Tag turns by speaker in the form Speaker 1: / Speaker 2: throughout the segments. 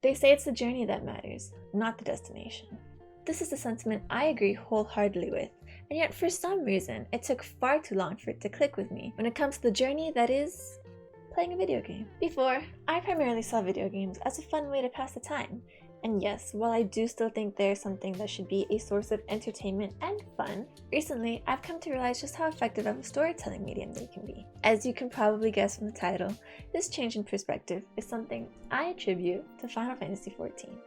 Speaker 1: They say it's the journey that matters, not the destination. This is a sentiment I agree wholeheartedly with, and yet for some reason, it took far too long for it to click with me when it comes to the journey that is playing a video game. Before, I primarily saw video games as a fun way to pass the time. And yes, while I do still think there's something that should be a source of entertainment and fun, recently I've come to realize just how effective of a storytelling medium they can be. As you can probably guess from the title, this change in perspective is something I attribute to Final Fantasy XIV.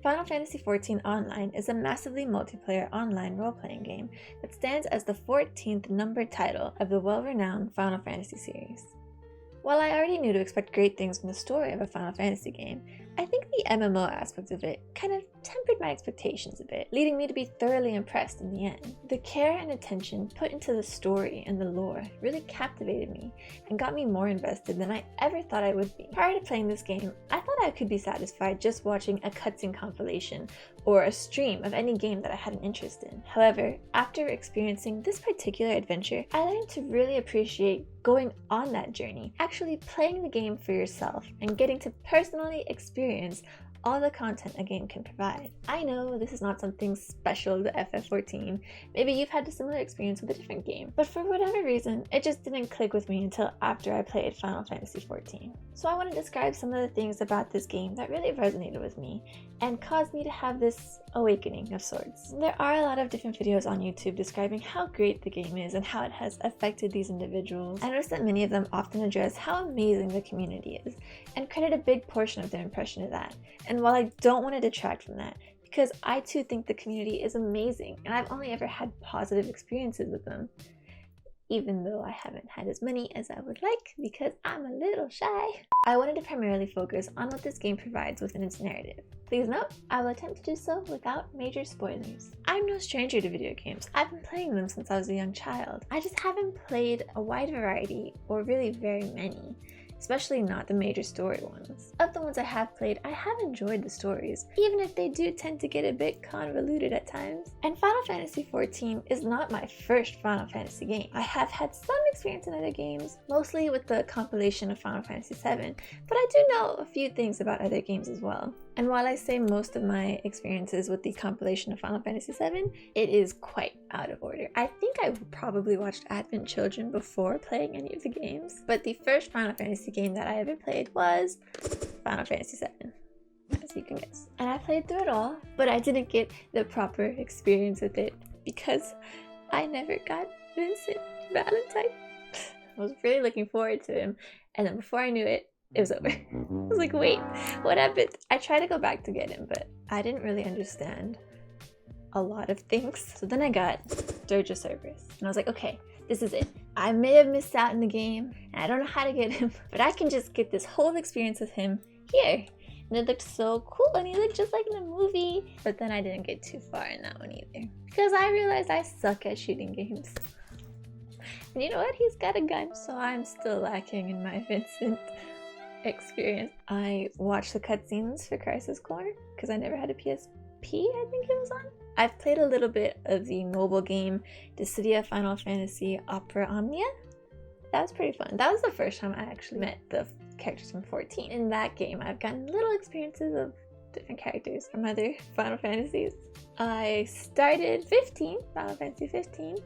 Speaker 1: Final Fantasy XIV Online is a massively multiplayer online role-playing game that stands as the 14th numbered title of the well-renowned Final Fantasy series. While I already knew to expect great things from the story of a Final Fantasy game, I think the MMO aspect of it kind of tempered my expectations a bit, leading me to be thoroughly impressed in the end. The care and attention put into the story and the lore really captivated me and got me more invested than I ever thought I would be. Prior to playing this game, I thought I could be satisfied just watching a cutscene compilation or a stream of any game that I had an interest in. However, after experiencing this particular adventure, I learned to really appreciate going on that journey, actually playing the game for yourself and getting to personally experience all the content a game can provide. I know this is not something special to FF14, maybe you've had a similar experience with a different game, but for whatever reason, it just didn't click with me until after I played Final Fantasy XIV. So I want to describe some of the things about this game that really resonated with me and caused me to have this awakening of sorts. There are a lot of different videos on YouTube describing how great the game is and how it has affected these individuals. I noticed that many of them often address how amazing the community is and credit a big portion of their impression to that. And while I don't want to detract from that, because I too think the community is amazing and I've only ever had positive experiences with them, even though I haven't had as many as I would like because I'm a little shy. I wanted to primarily focus on what this game provides within its narrative. Please note, I will attempt to do so without major spoilers. I'm no stranger to video games. I've been playing them since I was a young child. I just haven't played a wide variety, or really very many, especially not the major story ones. Of the ones I have played, I have enjoyed the stories, even if they do tend to get a bit convoluted at times. And Final Fantasy XIV is not my first Final Fantasy game. I have had some experience in other games, mostly with the compilation of Final Fantasy VII, but I do know a few things about other games as well. And while I say most of my experiences with the compilation of Final Fantasy VII, it is quite out of order. I think I probably watched Advent Children before playing any of the games, but the first Final Fantasy game that I ever played was Final Fantasy VII, as you can guess. And I played through it all, but I didn't get the proper experience with it because I never got Vincent Valentine. I was really looking forward to him, and then before I knew it, it was over. I was like, wait, what happened? I tried to go back to get him, but I didn't really understand a lot of things. So then I got Dirge of Cerberus, and I was like, okay, this is it. I may have missed out in the game, and I don't know how to get him, but I can just get this whole experience with him here. And it looked so cool, and he looked just like in the movie. But then I didn't get too far in that one either, because I realized I suck at shooting games. And you know what? He's got a gun, so I'm still lacking in my Vincent experience. I watched the cutscenes for Crisis Core because I never had a PSP, I think it was on. I've played a little bit of the mobile game Dissidia Final Fantasy Opera Omnia. That was pretty fun. That was the first time I actually met the characters from 14. In that game, I've gotten little experiences of different characters from other Final Fantasies. I started Final Fantasy 15,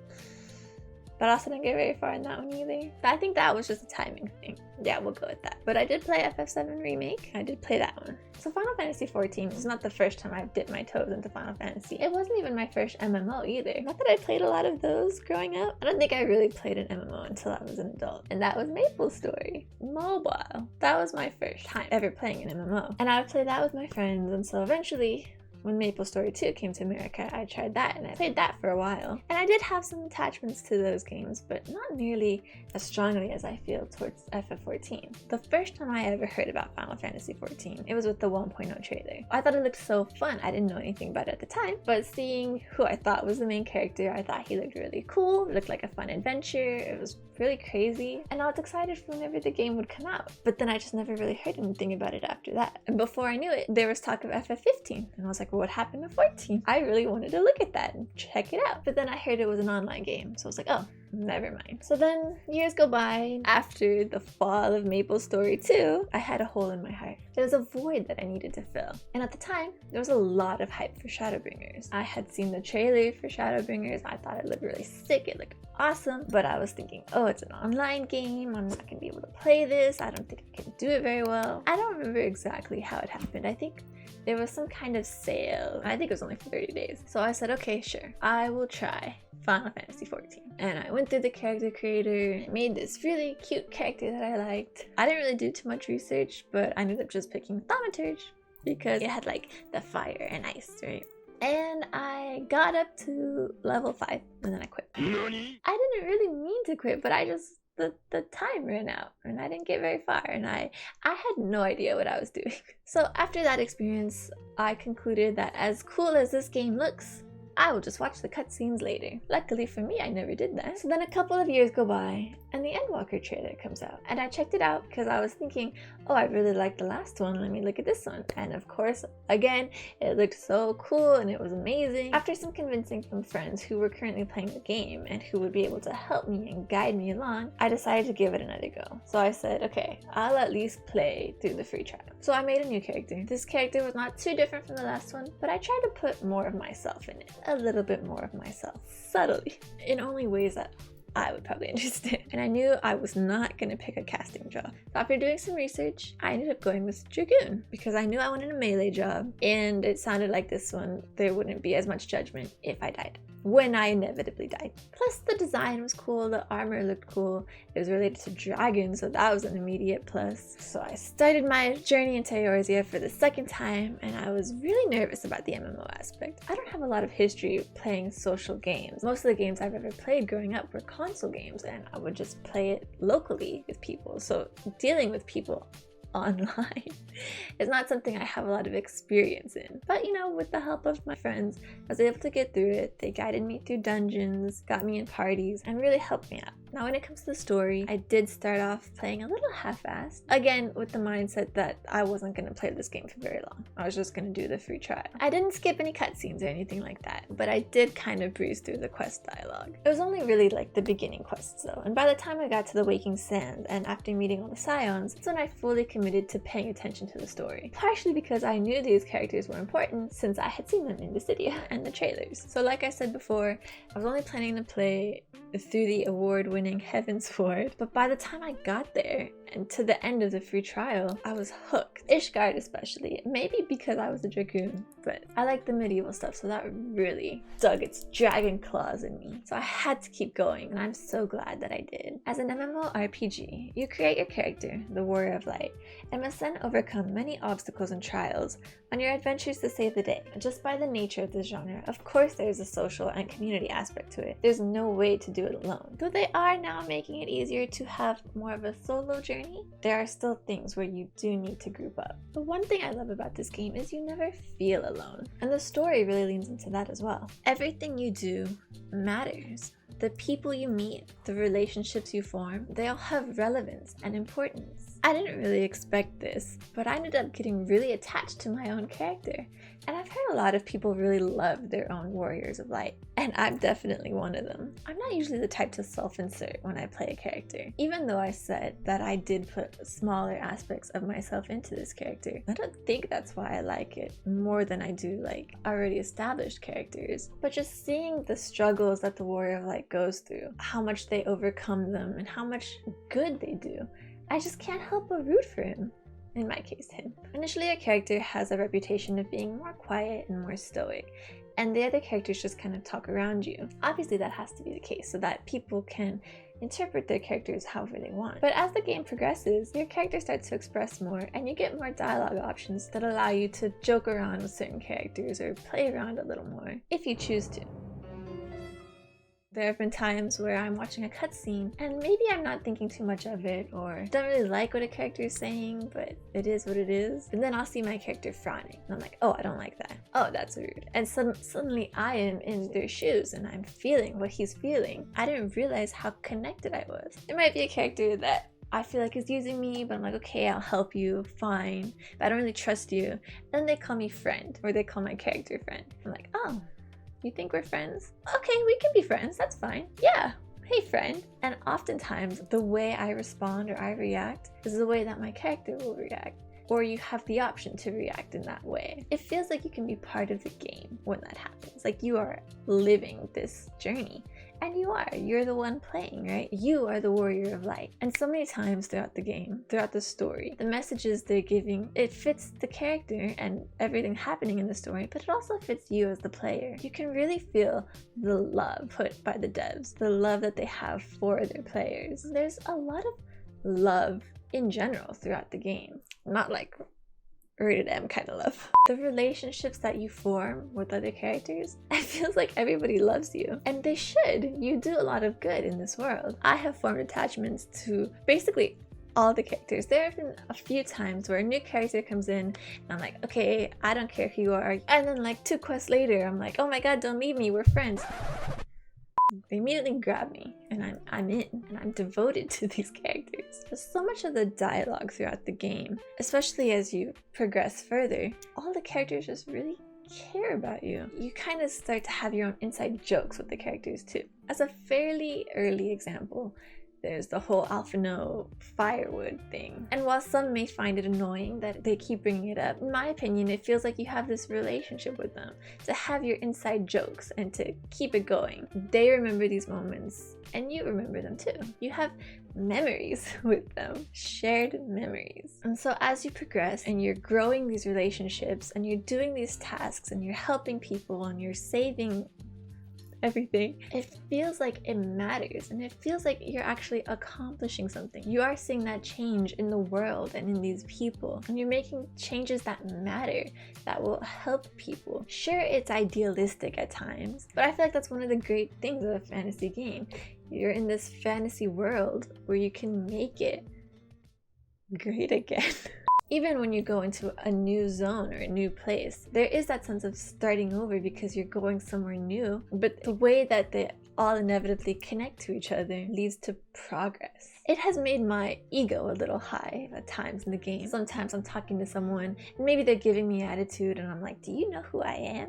Speaker 1: but also didn't get very far in that one either. But I think that was just a timing thing. Yeah, we'll go with that. But I did play FF7 Remake. I did play that one. So Final Fantasy XIV is not the first time I've dipped my toes into Final Fantasy. It wasn't even my first MMO either. Not that I played a lot of those growing up. I don't think I really played an MMO until I was an adult. And that was MapleStory Mobile. That was my first time ever playing an MMO. And I would play that with my friends, and so eventually, when MapleStory 2 came to America, I tried that and I played that for a while. And I did have some attachments to those games, but not nearly as strongly as I feel towards FF14. The first time I ever heard about Final Fantasy XIV, it was with the 1.0 trailer. I thought it looked so fun. I didn't know anything about it at the time, but seeing who I thought was the main character, I thought he looked really cool. It looked like a fun adventure. It was really crazy, and I was excited for whenever the game would come out. But then I just never really heard anything about it after that. And before I knew it, there was talk of FF15, and I was like, well, what happened to 14? I really wanted to look at that and check it out. But then I heard it was an online game, so I was like, oh, never mind. So then years go by. After the fall of MapleStory 2, I had a hole in my heart. There was a void that I needed to fill. And at the time, there was a lot of hype for Shadowbringers. I had seen the trailer for Shadowbringers. I thought it looked really sick. It looked awesome. But I was thinking, oh, it's an online game. I'm not gonna be able to play this. I don't think I can do it very well. I don't remember exactly how it happened. I think there was some kind of sale. I think it was only for 30 days. So I said, okay, sure, I will try Final Fantasy XIV. And I went through the character creator and made this really cute character that I liked. I didn't really do too much research, but I ended up just picking Thaumaturge because it had like the fire and ice, right? And I got up to level 5 and then I quit. Nani? I didn't really mean to quit, but I just, the time ran out and I didn't get very far and I had no idea what I was doing. So after that experience, I concluded that as cool as this game looks, I will just watch the cutscenes later. Luckily for me, I never did that. So then a couple of years go by and the Endwalker trailer comes out. And I checked it out because I was thinking, oh, I really liked the last one. Let me look at this one. And of course, again, it looked so cool and it was amazing. After some convincing from friends who were currently playing the game and who would be able to help me and guide me along, I decided to give it another go. So I said, okay, I'll at least play through the free trial. So I made a new character. This character was not too different from the last one, but I tried to put more of myself in it. A little bit more of myself, subtly, in only ways that I would probably understand. And I knew I was not going to pick a casting job. So after doing some research, I ended up going with Dragoon because I knew I wanted a melee job and it sounded like this one, there wouldn't be as much judgment if I died. When I inevitably died. Plus the design was cool, the armor looked cool, it was related to dragons, so that was an immediate plus. So I started my journey into Eorzea for the second time and I was really nervous about the MMO aspect. I don't have a lot of history playing social games. Most of the games I've ever played growing up were console games and I would just play it locally with people. So dealing with people online is not something I have a lot of experience in. But you know, with the help of my friends, I was able to get through it. They guided me through dungeons, got me in parties, and really helped me out. Now when it comes to the story, I did start off playing a little half-assed. Again, with the mindset that I wasn't going to play this game for very long. I was just going to do the free trial. I didn't skip any cutscenes or anything like that, but I did kind of breeze through the quest dialogue. It was only really like the beginning quests though, and by the time I got to the Waking Sands and after meeting all the Scions, that's when I fully committed to paying attention to the story. Partially because I knew these characters were important since I had seen them in Dissidia and the trailers. So like I said before, I was only planning to play through the award-winning Heavensward, but by the time I got there and to the end of the free trial, I was hooked. Ishgard especially, maybe because I was a Dragoon, but I like the medieval stuff, so that really dug its dragon claws in me. So I had to keep going, and I'm so glad that I did. As an MMORPG, you create your character, the Warrior of Light, and must then overcome many obstacles and trials on your adventures to save the day. Just by the nature of this genre, of course there's a social and community aspect to it. There's no way to do it alone. Though they are now making it easier to have more of a solo journey, there are still things where you do need to group up. The one thing I love about this game is you never feel alone, and the story really leans into that as well. Everything you do matters. The people you meet, the relationships you form, they all have relevance and importance. I didn't really expect this, but I ended up getting really attached to my own character. And I've heard a lot of people really love their own Warriors of Light, and I'm definitely one of them. I'm not usually the type to self-insert when I play a character. Even though I said that I did put smaller aspects of myself into this character, I don't think that's why I like it more than I do like already established characters. But just seeing the struggles that the Warrior of Light goes through, how much they overcome them, and how much good they do, I just can't help but root for him. In my case, him. Initially, a character has a reputation of being more quiet and more stoic, and the other characters just kind of talk around you. Obviously, that has to be the case so that people can interpret their characters however they want. But as the game progresses, your character starts to express more, and you get more dialogue options that allow you to joke around with certain characters or play around a little more, if you choose to. There have been times where I'm watching a cutscene and maybe I'm not thinking too much of it or don't really like what a character is saying, but it is what it is. And then I'll see my character frowning and I'm like, oh, I don't like that. Oh, that's rude. And suddenly I am in their shoes and I'm feeling what he's feeling. I didn't realize how connected I was. There might be a character that I feel like is using me, but I'm like, okay, I'll help you, fine. But I don't really trust you. Then they call me friend, or they call my character friend. I'm like, oh, you think we're friends? Okay, we can be friends, that's fine. Yeah, hey friend. And oftentimes the way I respond or I react is the way that my character will react. Or you have the option to react in that way. It feels like you can be part of the game when that happens. Like you are living this journey. And you are. You're the one playing, right? You are the warrior of light. And so many times throughout the game, throughout the story, the messages they're giving, it fits the character and everything happening in the story, but it also fits you as the player. You can really feel the love put by the devs, the love that they have for their players. There's a lot of love in general throughout the game. Not like rated M kind of love. The relationships that you form with other characters, it feels like everybody loves you. And they should. You do a lot of good in this world. I have formed attachments to basically all the characters. There have been a few times where a new character comes in and I'm like, okay, I don't care who you are. And then like 2 quests later, I'm like, oh my god, don't leave me, we're friends. They immediately grab me and I'm in and I'm devoted to these characters. There's so much of the dialogue throughout the game, especially as you progress further. All the characters just really care about you. You kind of start to have your own inside jokes with the characters too. As a fairly early example, there's the whole Alphino firewood thing. And while some may find it annoying that they keep bringing it up, in my opinion, it feels like you have this relationship with them. To have your inside jokes and to keep it going. They remember these moments and you remember them too. You have memories with them, shared memories. And so as you progress and you're growing these relationships and you're doing these tasks and you're helping people and you're saving everything, it feels like it matters and it feels like you're actually accomplishing something. You are seeing that change in the world and in these people, and you're making changes that matter, that will help people. Sure, it's idealistic at times, but I feel like that's one of the great things of a fantasy game. You're in this fantasy world where you can make it great again. Even when you go into a new zone or a new place, there is that sense of starting over because you're going somewhere new. But the way that they all inevitably connect to each other leads to progress. It has made my ego a little high at times in the game. Sometimes I'm talking to someone and maybe they're giving me attitude and I'm like, do you know who I am?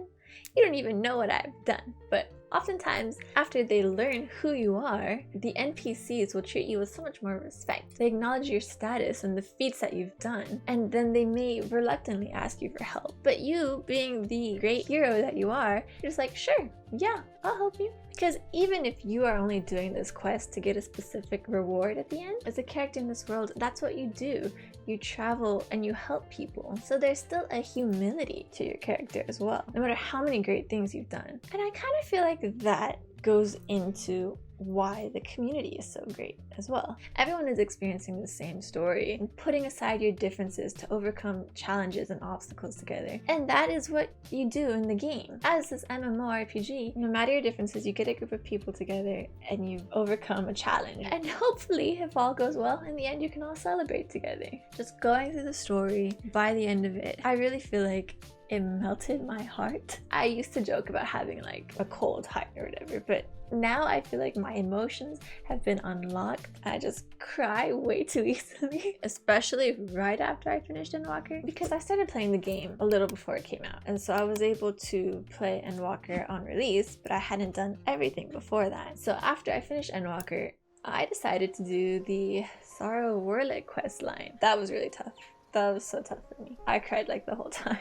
Speaker 1: You don't even know what I've done. But oftentimes, after they learn who you are, the NPCs will treat you with so much more respect. They acknowledge your status and the feats that you've done, and then they may reluctantly ask you for help. But you, being the great hero that you are, you're just like, sure, yeah, I'll help you. Because even if you are only doing this quest to get a specific reward at the end, as a character in this world, that's what you do. You travel and you help people. So there's still a humility to your character as well, no matter how many great things you've done. And I kind of feel like that goes into why the community is so great as well. Everyone is experiencing the same story and putting aside your differences to overcome challenges and obstacles together. And that is what you do in the game. As this MMORPG, no matter your differences, you get a group of people together and you overcome a challenge. And hopefully, if all goes well, in the end you can all celebrate together. Just going through the story, by the end of it, I really feel like it melted my heart. I used to joke about having like a cold heart or whatever, but now I feel like my emotions have been unlocked. I just cry way too easily, especially right after I finished Endwalker, because I started playing the game a little before it came out. And so I was able to play Endwalker on release, but I hadn't done everything before that. So after I finished Endwalker, I decided to do the Sorrow Warlick quest line. That was really tough. That was so tough for me. I cried like the whole time.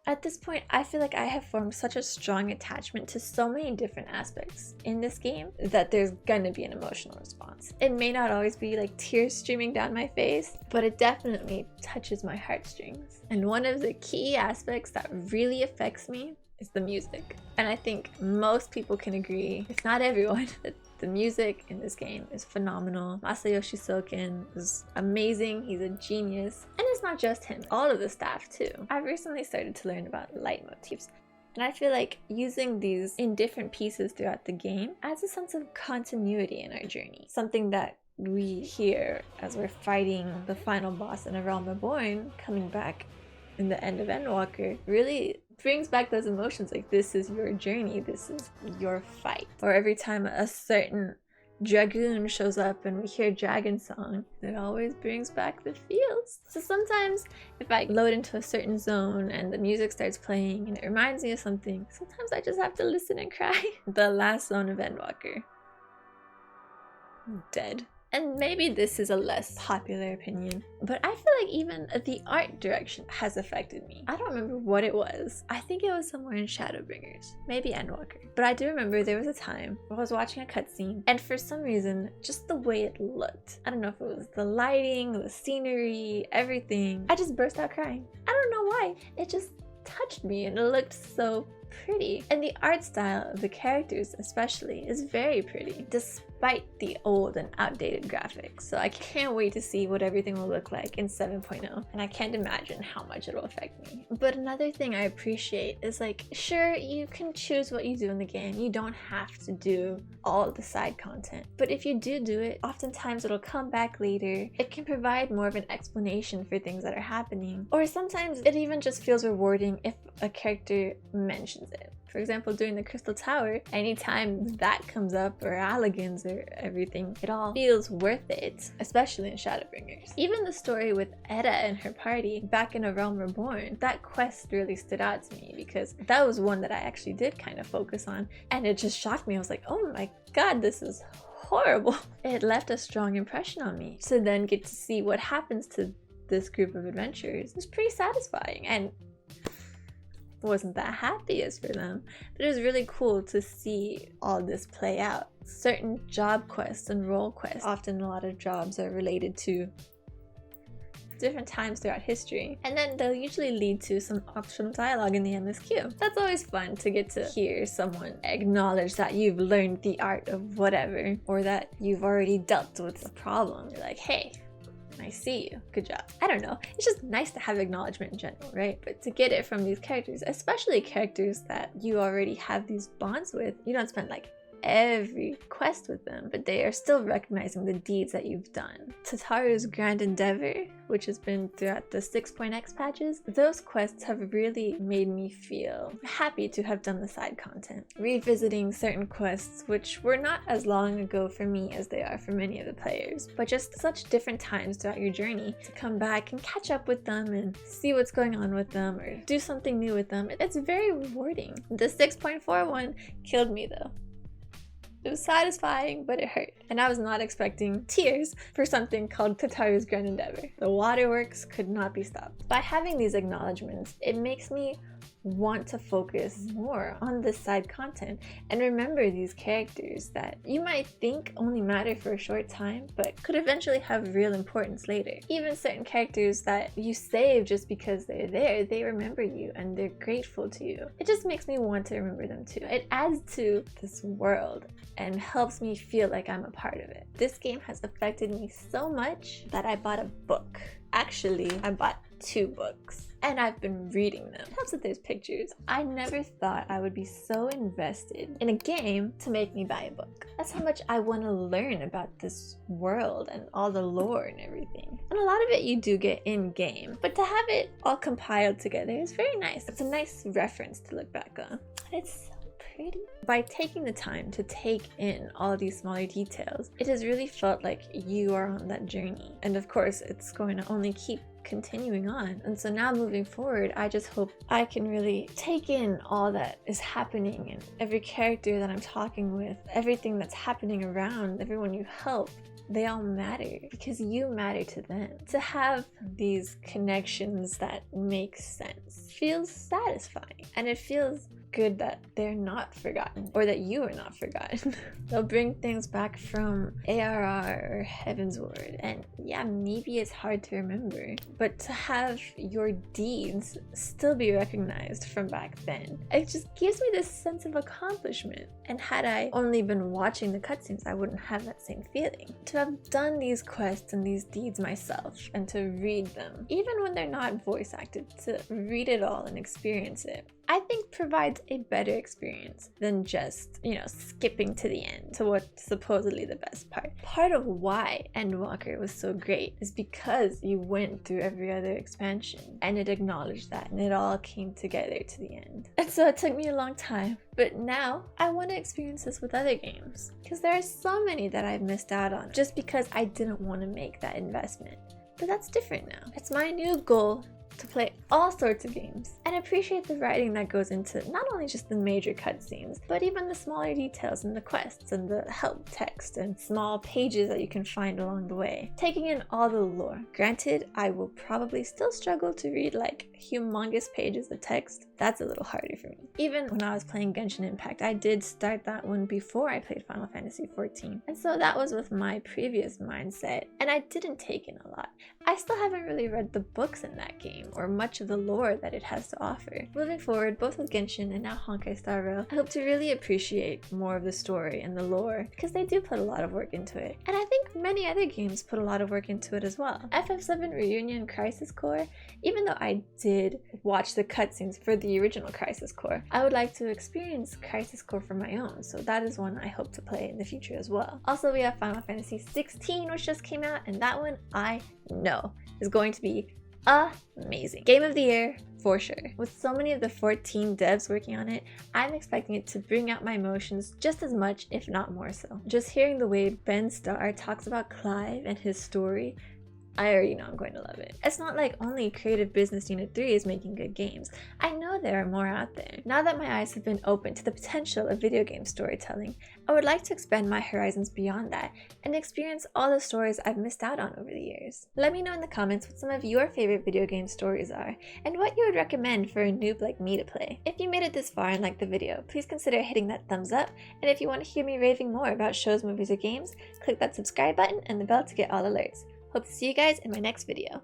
Speaker 1: At this point, I feel like I have formed such a strong attachment to so many different aspects in this game that there's gonna be an emotional response. It may not always be like tears streaming down my face, but it definitely touches my heartstrings. And one of the key aspects that really affects me is the music. And I think most people can agree, if not everyone, that the music in this game is phenomenal. Masayoshi Soken is amazing. He's a genius. And it's not just him, all of the staff too. I've recently started to learn about leitmotifs. And I feel like using these in different pieces throughout the game adds a sense of continuity in our journey. Something that we hear as we're fighting the final boss in A Realm Reborn, coming back in the end of Endwalker, really brings back those emotions, like this is your journey, this is your fight. Or every time a certain dragoon shows up and we hear dragon song, it always brings back the feels. So sometimes if I load into a certain zone and the music starts playing and it reminds me of something, sometimes I just have to listen and cry. The last zone of Endwalker. dead. And maybe this is a less popular opinion, but I feel like even the art direction has affected me. I don't remember what it was. I think it was somewhere in Shadowbringers, maybe Endwalker. But I do remember there was a time where I was watching a cutscene, and for some reason, just the way it looked, I don't know if it was the lighting, the scenery, everything, I just burst out crying. I don't know why. It just touched me and it looked so pretty. And the art style of the characters especially is very pretty, despite the old and outdated graphics. So I can't wait to see what everything will look like in 7.0, and I can't imagine how much it'll affect me. But another thing I appreciate is, like, sure, you can choose what you do in the game. You don't have to do all the side content, but if you do it, oftentimes it'll come back later. It can provide more of an explanation for things that are happening, or sometimes it even just feels rewarding if a character mentions it. For example, during the Crystal Tower, anytime that comes up, or Alligans or everything, it all feels worth it, especially in Shadowbringers. Even the story with Edda and her party back in A Realm Reborn, that quest really stood out to me because that was one that I actually did kind of focus on, and it just shocked me. I was like, oh my god, this is horrible. It left a strong impression on me. To then get to see what happens to this group of adventurers was pretty satisfying, and wasn't that happiest for them, but it was really cool to see all this play out. Certain job quests and role quests, often a lot of jobs are related to different times throughout history, and then they'll usually lead to some optional dialogue in the MSQ. That's always fun to get to hear someone acknowledge that you've learned the art of whatever, or that you've already dealt with a problem. You're like, hey, I see you, good job. I don't know, it's just nice to have acknowledgement in general, right? But to get it from these characters, especially characters that you already have these bonds with, you don't spend like every quest with them, but they are still recognizing the deeds that you've done. Tataru's Grand Endeavor, which has been throughout the 6.x patches, those quests have really made me feel happy to have done the side content. Revisiting certain quests, which were not as long ago for me as they are for many of the players, but just such different times throughout your journey, to come back and catch up with them and see what's going on with them or do something new with them, it's very rewarding. The 6.4 one killed me though. It was satisfying, but it hurt. And I was not expecting tears for something called Tataru's Grand Endeavor. The waterworks could not be stopped. By having these acknowledgements, it makes me want to focus more on this side content and remember these characters that you might think only matter for a short time, but could eventually have real importance later. Even certain characters that you save just because they're there, they remember you and they're grateful to you. It just makes me want to remember them too. It adds to this world and helps me feel like I'm a part of it. This game has affected me so much that I bought a book. Actually, I bought 2 books. And I've been reading them. It helps that there's pictures. I never thought I would be so invested in a game to make me buy a book. That's how much I want to learn about this world and all the lore and everything. And a lot of it you do get in-game, but to have it all compiled together is very nice. It's a nice reference to look back on. And it's so pretty. By taking the time to take in all these smaller details, it has really felt like you are on that journey. And of course, it's going to only keep continuing on. And so now moving forward, I just hope I can really take in all that is happening and every character that I'm talking with, everything that's happening around, everyone you help. They all matter because you matter to them. To have these connections that make sense feels satisfying, and it feels good that they're not forgotten, or that you are not forgotten. They'll bring things back from ARR or Heavensward, and yeah, maybe it's hard to remember, but to have your deeds still be recognized from back then, it just gives me this sense of accomplishment. And had I only been watching the cutscenes, I wouldn't have that same feeling. To have done these quests and these deeds myself, and to read them, even when they're not voice acted, to read it all and experience it, I think provides a better experience than just, skipping to the end, to what's supposedly the best part. Part of why Endwalker was so great is because you went through every other expansion and it acknowledged that and it all came together to the end. And so it took me a long time, but now I want to experience this with other games because there are so many that I've missed out on just because I didn't want to make that investment. But that's different now. It's my new goal to play all sorts of games and appreciate the writing that goes into not only just the major cutscenes, but even the smaller details in the quests and the help text and small pages that you can find along the way. Taking in all the lore. Granted, I will probably still struggle to read like humongous pages of text. That's a little harder for me. Even when I was playing Genshin Impact, I did start that one before I played Final Fantasy XIV. And so that was with my previous mindset, and I didn't take in a lot. I still haven't really read the books in that game, or much of the lore that it has to offer. Moving forward, both with Genshin and now Honkai Star Rail, I hope to really appreciate more of the story and the lore, because they do put a lot of work into it. And I think many other games put a lot of work into it as well. FF7 Reunion Crisis Core, even though I did watch the cutscenes for the original Crisis Core, I would like to experience Crisis Core for my own, so that is one I hope to play in the future as well. Also, we have Final Fantasy XVI, which just came out, and that one I know is going to be amazing. Game of the year for sure. With so many of the 14 devs working on it, I'm expecting it to bring out my emotions just as much, if not more so. Just hearing the way Ben Starr talks about Clive and his story, I already know I'm going to love it. It's not like only Creative Business Unit 3 is making good games. I know there are more out there. Now that my eyes have been opened to the potential of video game storytelling, I would like to expand my horizons beyond that and experience all the stories I've missed out on over the years. Let me know in the comments what some of your favorite video game stories are and what you would recommend for a noob like me to play. If you made it this far and liked the video, please consider hitting that thumbs up, and if you want to hear me raving more about shows, movies, or games, click that subscribe button and the bell to get all alerts. Hope to see you guys in my next video.